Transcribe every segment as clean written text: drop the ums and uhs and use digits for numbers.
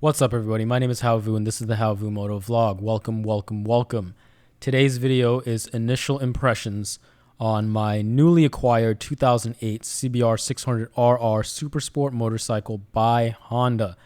What's up, everybody? My name is Haovu, and this is the Haovu Moto Vlog. Welcome. Today's video is initial impressions on my newly acquired 2008 CBR600RR Super Sport motorcycle by Honda.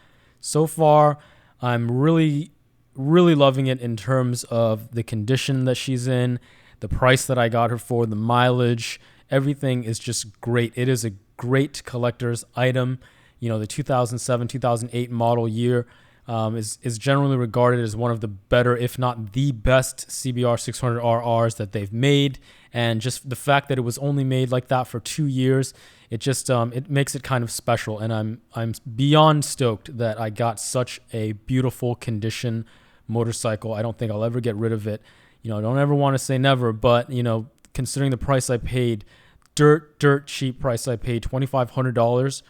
So far, I'm really loving it in terms of the condition that she's in, the price that I got her for, the mileage. Everything is just great. It is a great collector's item. You know, the 2007, 2008 model year is generally regarded as one of the better, if not the best, CBR 600RRs that they've made. And just the fact that it was only made like that for 2 years, it just it makes it kind of special. And I'm beyond stoked that I got such a beautiful condition motorcycle. I don't think I'll ever get rid of it. You know, I don't ever want to say never, but you know, considering the price I paid, dirt cheap price I paid, $2,500.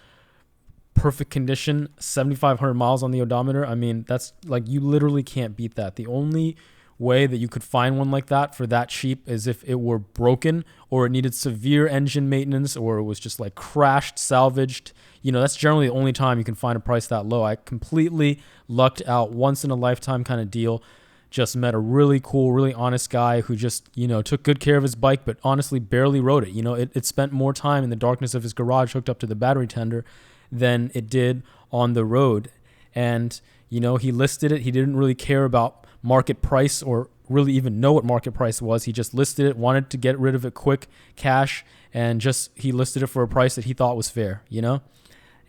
Perfect condition, 7,500 miles on the odometer. I mean, that's like, you literally can't beat that. The only way that you could find one like that for that cheap is if it were broken or it needed severe engine maintenance or it was just like crashed, salvaged. You know, that's generally the only time you can find a price that low. I completely lucked out, once in a lifetime kind of deal. Just met a really cool, really honest guy who just, you know, took good care of his bike, but honestly barely rode it. You know, it spent more time in the darkness of his garage hooked up to the battery tender than it did on the road. And, you know, he listed it. He didn't really care about market price or really even know what market price was. He just listed it, wanted to get rid of it quick, cash, and just he listed it for a price that he thought was fair, you know?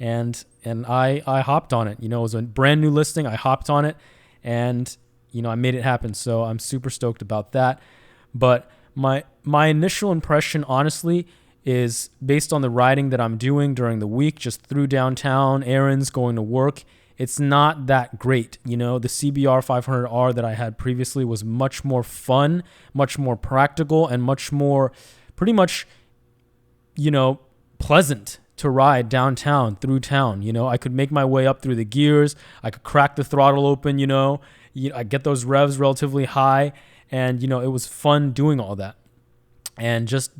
And I hopped on it. You know, it was a brand new listing. I hopped on it and, you know, I made it happen. So I'm super stoked about that. But my initial impression, honestly, is based on the riding that I'm doing during the week, just through downtown, errands, going to work. It's not that great. You know, the CBR500R that I had previously was much more fun, much more practical, and much more pretty much, you know, pleasant to ride downtown, through town. You know, I could make my way up through the gears. I could crack the throttle open, you know, I get those revs relatively high. And, you know, it was fun doing all that. And just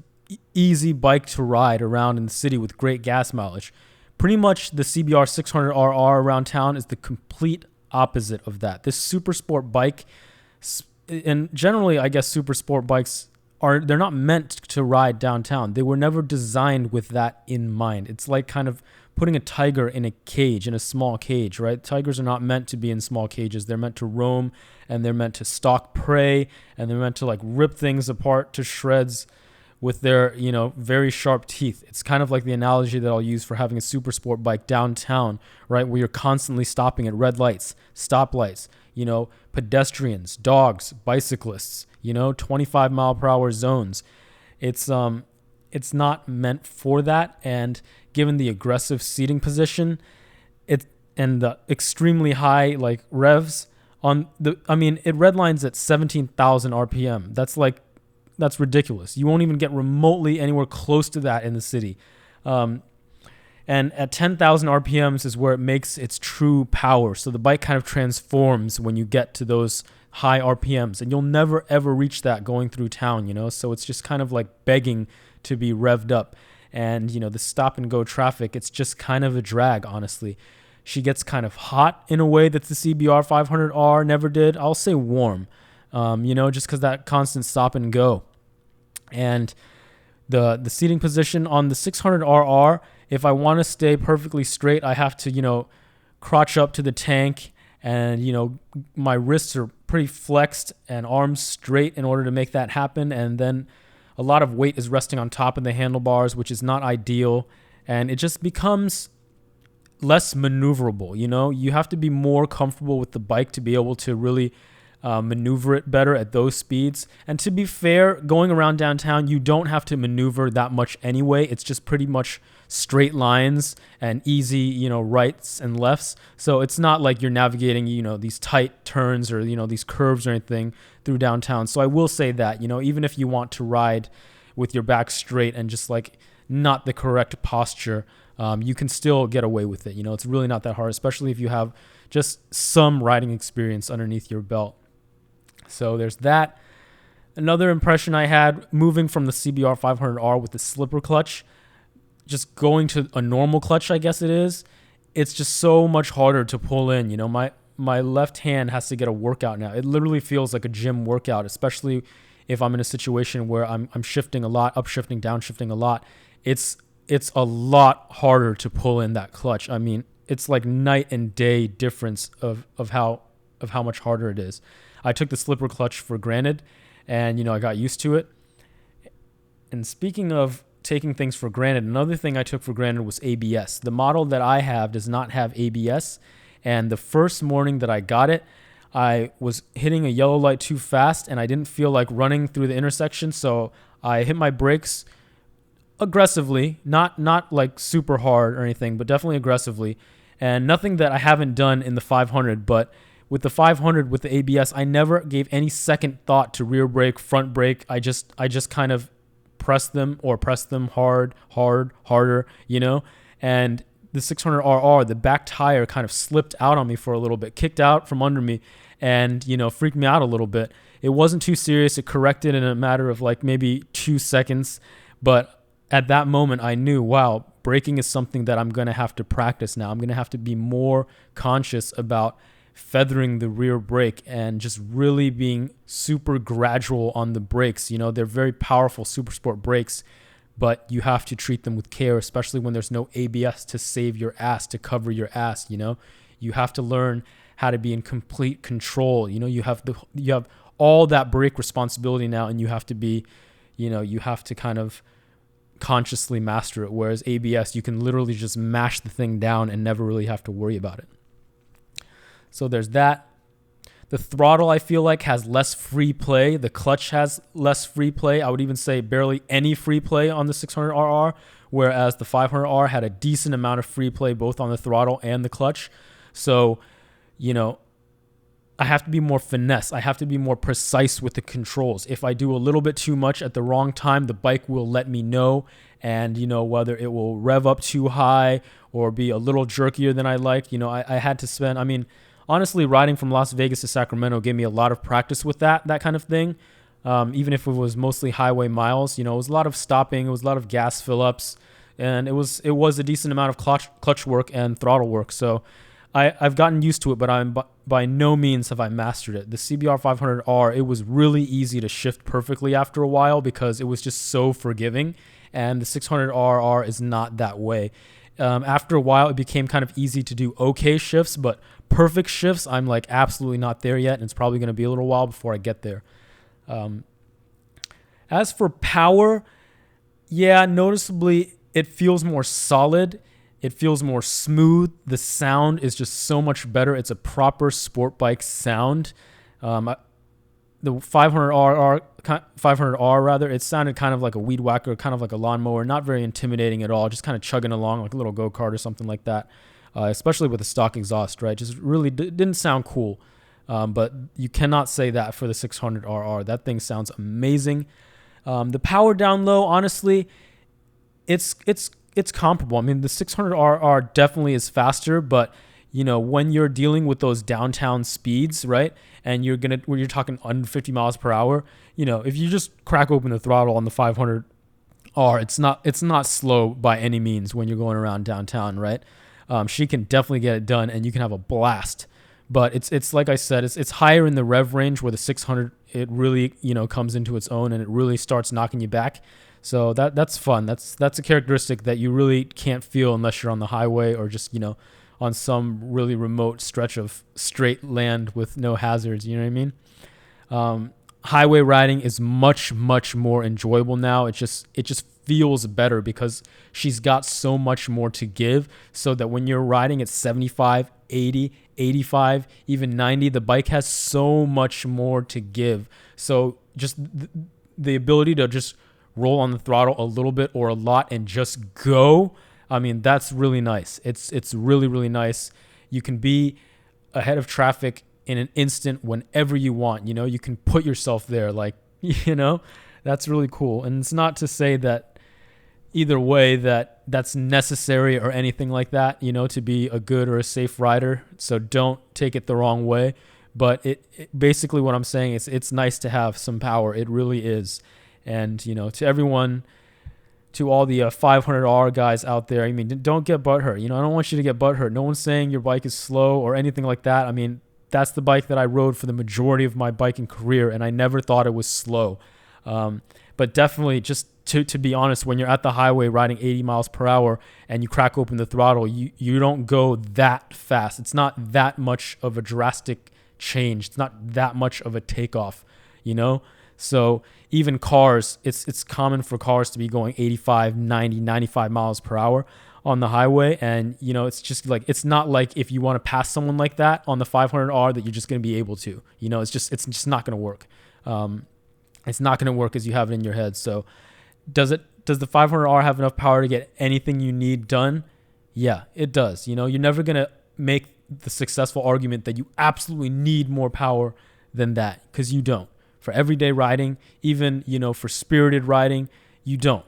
easy bike to ride around in the city with great gas mileage. Pretty much the CBR600RR around town is the complete opposite of that. This super sport bike, and generally I guess super sport bikes they're not meant to ride downtown. They were never designed with that in mind. It's like kind of putting a tiger in a cage, in a small cage, right? Tigers are not meant to be in small cages. They're meant to roam, and they're meant to stalk prey, and they're meant to like rip things apart to shreds with their, you know, very sharp teeth. It's kind of like the analogy that I'll use for having a super sport bike downtown, right? Where you're constantly stopping at red lights, stoplights, you know, pedestrians, dogs, bicyclists, you know, 25 mile per hour zones. It's not meant for that. And given the aggressive seating position, and the extremely high like revs on the, I mean, it redlines at 17,000 RPM. That's ridiculous. You won't even get remotely anywhere close to that in the city. And at 10,000 RPMs is where it makes its true power. So the bike kind of transforms when you get to those high RPMs, and you'll never ever reach that going through town, you know? So it's just kind of like begging to be revved up. And, you know, the stop and go traffic, it's just kind of a drag, honestly. She gets kind of hot in a way that the CBR 500R never did. I'll say warm. You know, just because that constant stop and go. And the seating position on the 600RR, if I want to stay perfectly straight, I have to, you know, crotch up to the tank, and, you know, my wrists are pretty flexed and arms straight in order to make that happen. And then a lot of weight is resting on top of the handlebars, which is not ideal. And it just becomes less maneuverable. You know, you have to be more comfortable with the bike to be able to really maneuver it better at those speeds. And to be fair, going around downtown, you don't have to maneuver that much anyway. It's just pretty much straight lines and easy, you know, rights and lefts. So it's not like you're navigating, you know, these tight turns or, you know, these curves or anything through downtown. So I will say that, you know, even if you want to ride with your back straight and just like not the correct posture, you can still get away with it. You know, it's really not that hard, especially if you have just some riding experience underneath your belt. So there's that. Another impression I had moving from the CBR 500R with the slipper clutch, just going to a normal clutch, I guess it is, it's just so much harder to pull in. You know, my left hand has to get a workout now. It literally feels like a gym workout, especially if I'm in a situation where I'm shifting a lot, upshifting, downshifting a lot. It's a lot harder to pull in that clutch. I mean, it's like night and day difference of how much harder it is. I took the slipper clutch for granted, and I got used to it. And speaking of taking things for granted, another thing I took for granted was ABS. The model that I have does not have ABS, and the first morning that I got it, I was hitting a yellow light too fast, and I didn't feel like running through the intersection, so I hit my brakes aggressively, not like super hard or anything, but definitely aggressively, and nothing that I haven't done in the 500. But with the 500 with the ABS, I never gave any second thought to rear brake, front brake. I just kind of press them harder, and the 600RR, the back tire kind of slipped out on me for a little bit, kicked out from under me, and freaked me out a little bit. It wasn't too serious. It corrected in a matter of like maybe 2 seconds, but at that moment I knew, wow, braking is something that I'm going to have to practice now. I'm going to have to be more conscious about feathering the rear brake and just really being super gradual on the brakes. They're very powerful super sport brakes, but you have to treat them with care, especially when there's no ABS to save your ass, to cover your ass. You have to learn how to be in complete control. You have all that brake responsibility now, and you have to be, you have to kind of consciously master it. Whereas ABS, you can literally just mash the thing down and never really have to worry about it. So there's that. The throttle, I feel like, has less free play. The clutch has less free play. I would even say barely any free play on the 600RR, whereas the 500R had a decent amount of free play both on the throttle and the clutch. So, I have to be more finesse. I have to be more precise with the controls. If I do a little bit too much at the wrong time, the bike will let me know. And, whether it will rev up too high or be a little jerkier than I like. I had to spend, honestly, riding from Las Vegas to Sacramento gave me a lot of practice with that kind of thing. Even if it was mostly highway miles, it was a lot of stopping. It was a lot of gas fill-ups. And it was a decent amount of clutch work and throttle work. So I've gotten used to it, but by no means have I mastered it. The CBR500R, it was really easy to shift perfectly after a while because it was just so forgiving, and the 600RR is not that way. After a while, it became kind of easy to do okay shifts, but perfect shifts, I'm like absolutely not there yet, and it's probably going to be a little while before I get there. As for power, yeah, noticeably it feels more solid. It feels more smooth. The sound is just so much better. It's a proper sport bike sound. The 500R rather, it sounded kind of like a weed whacker, kind of like a lawnmower, not very intimidating at all, just kind of chugging along like a little go-kart or something like that, especially with the stock exhaust, right? Just really didn't sound cool. But you cannot say that for the 600RR. That thing sounds amazing. The power down low, honestly, it's comparable. The 600RR definitely is faster, but when you're dealing with those downtown speeds, right, and when you're talking under 50 miles per hour, if you just crack open the throttle on the 500R, it's not slow by any means when you're going around downtown, right? She can definitely get it done, and you can have a blast. But it's like I said, it's higher in the rev range where the 600, it really comes into its own and it really starts knocking you back. So that's fun. That's a characteristic that you really can't feel unless you're on the highway or just, on some really remote stretch of straight land with no hazards. You know what I mean? Highway riding is much, much more enjoyable now. It just feels better because she's got so much more to give, so that when you're riding at 75, 80, 85, even 90, the bike has so much more to give. So just the ability to just roll on the throttle a little bit or a lot and just go, that's really nice. It's really, really nice. You can be ahead of traffic in an instant whenever you want. You can put yourself there, that's really cool. And it's not to say that either way that's necessary or anything like that, to be a good or a safe rider. So don't take it the wrong way. But it basically what I'm saying is it's nice to have some power. It really is. And, to everyone to all the 500R guys out there. I mean, don't get butthurt. I don't want you to get butthurt. No one's saying your bike is slow or anything like that. I mean, that's the bike that I rode for the majority of my biking career, and I never thought it was slow. But definitely, just to be honest, when you're at the highway riding 80 miles per hour and you crack open the throttle, you don't go that fast. It's not that much of a drastic change. It's not that much of a takeoff, So even cars, it's common for cars to be going 85, 90, 95 miles per hour on the highway. And, it's just like, it's not like if you want to pass someone like that on the 500R that you're just going to be able to, it's just not going to work. It's not going to work as you have it in your head. So does the 500R have enough power to get anything you need done? Yeah, it does. You're never going to make the successful argument that you absolutely need more power than that, because you don't. For everyday riding, even, for spirited riding, you don't.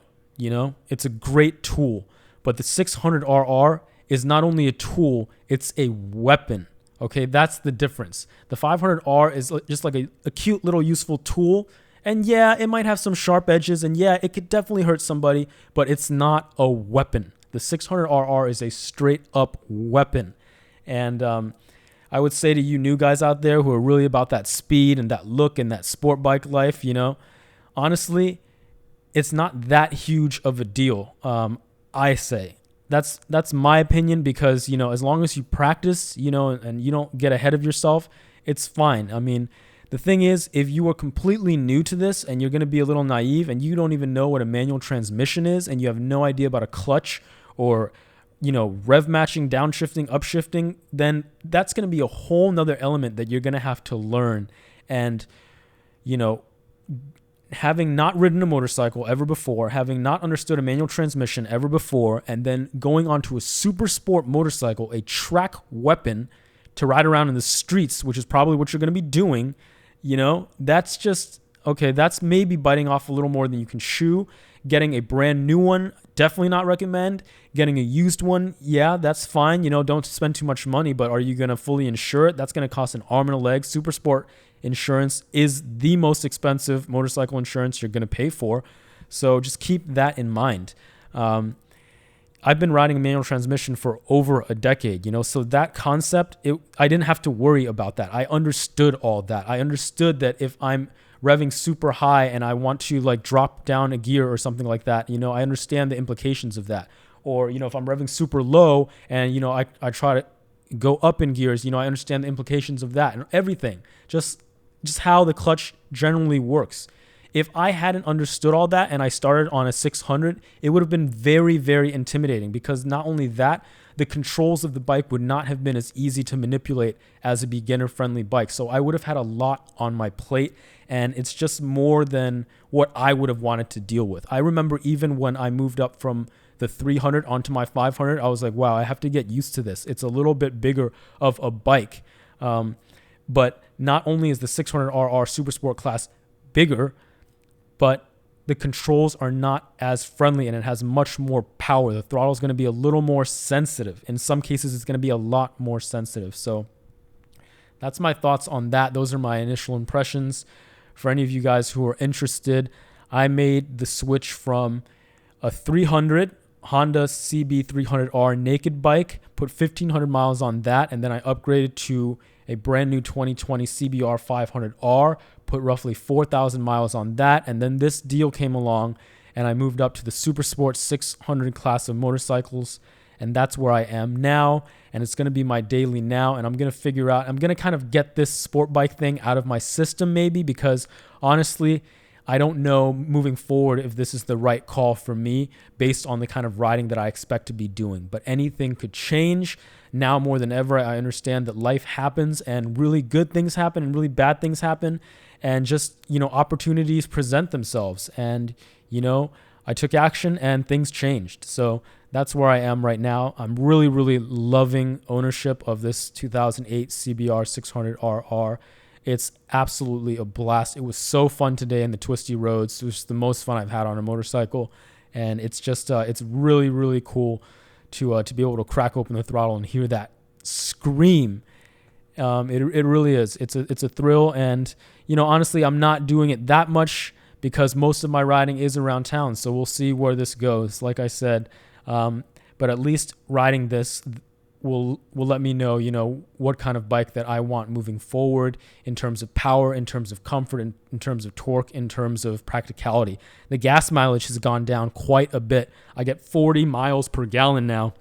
It's a great tool. But the 600RR is not only a tool, it's a weapon. Okay, that's the difference. The 500R is just like a cute little useful tool. And yeah, it might have some sharp edges, and yeah, it could definitely hurt somebody, but it's not a weapon. The 600RR is a straight up weapon. And I would say to you new guys out there who are really about that speed and that look and that sport bike life, honestly, it's not that huge of a deal. I say that's my opinion, because, as long as you practice, and you don't get ahead of yourself, it's fine. I mean, the thing is, if you are completely new to this and you're going to be a little naive and you don't even know what a manual transmission is and you have no idea about a clutch or, rev matching, downshifting, upshifting, then that's going to be a whole nother element that you're going to have to learn. And, having not ridden a motorcycle ever before, having not understood a manual transmission ever before, and then going onto a super sport motorcycle, a track weapon to ride around in the streets, which is probably what you're going to be doing, that's just, okay, that's maybe biting off a little more than you can chew. Getting a brand new one, definitely not recommend. Getting a used one, yeah, that's fine. Don't spend too much money, but are you going to fully insure it? That's going to cost an arm and a leg. Super sport insurance is the most expensive motorcycle insurance you're going to pay for. So just keep that in mind. I've been riding a manual transmission for over a decade, so that concept, I didn't have to worry about that. I understood all that. I understood that if I'm revving super high and I want to drop down a gear or something like that, I understand the implications of that. Or, if I'm revving super low and, I try to go up in gears, I understand the implications of that and everything. Just how the clutch generally works. If I hadn't understood all that and I started on a 600, it would have been very, very intimidating, because not only that, the controls of the bike would not have been as easy to manipulate as a beginner-friendly bike. So I would have had a lot on my plate, and it's just more than what I would have wanted to deal with. I remember even when I moved up from the 300 onto my 500, I was like, wow, I have to get used to this. It's a little bit bigger of a bike. But not only is the 600RR Super Sport class bigger, but the controls are not as friendly and it has much more power. The throttle is going to be a little more sensitive. In some cases, it's going to be a lot more sensitive. So that's my thoughts on that. Those are my initial impressions. For any of you guys who are interested, I made the switch from a 300 Honda CB300R naked bike, put 1,500 miles on that, and then I upgraded to a brand new 2020 CBR500R, put roughly 4,000 miles on that, and then this deal came along and I moved up to the Super Sport 600 class of motorcycles, and that's where I am now, and it's going to be my daily now, and I'm going to figure out, I'm going to kind of get this sport bike thing out of my system maybe, because honestly, I don't know moving forward if this is the right call for me based on the kind of riding that I expect to be doing. But anything could change. Now more than ever, I understand that life happens and really good things happen and really bad things happen. And just, opportunities present themselves. And, I took action and things changed. So that's where I am right now. I'm really, really loving ownership of this 2008 CBR600RR. It's absolutely a blast. It was so fun today in the twisty roads. It was the most fun I've had on a motorcycle. And it's just, it's really, really cool to be able to crack open the throttle and hear that scream. It really is. It's a thrill. And, honestly, I'm not doing it that much because most of my riding is around town. So we'll see where this goes. Like I said, but at least riding this will let me know, what kind of bike that I want moving forward in terms of power, in terms of comfort, in terms of torque, in terms of practicality. The gas mileage has gone down quite a bit. I get 40 miles per gallon now,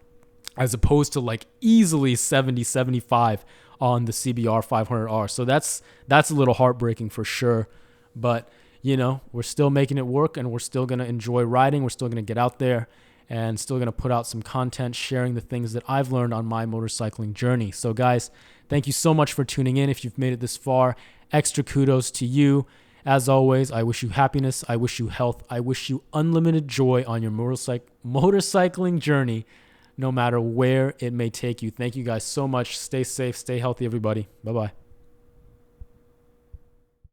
as opposed to like easily 70, 75 on the CBR500R. So that's a little heartbreaking for sure. But, we're still making it work, and we're still going to enjoy riding. We're still going to get out there and still going to put out some content sharing the things that I've learned on my motorcycling journey. So guys, thank you so much for tuning in. If you've made it this far, extra kudos to you. As always, I wish you happiness. I wish you health. I wish you unlimited joy on your motorcycling journey, no matter where it may take you. Thank you guys so much. Stay safe. Stay healthy, everybody. Bye-bye.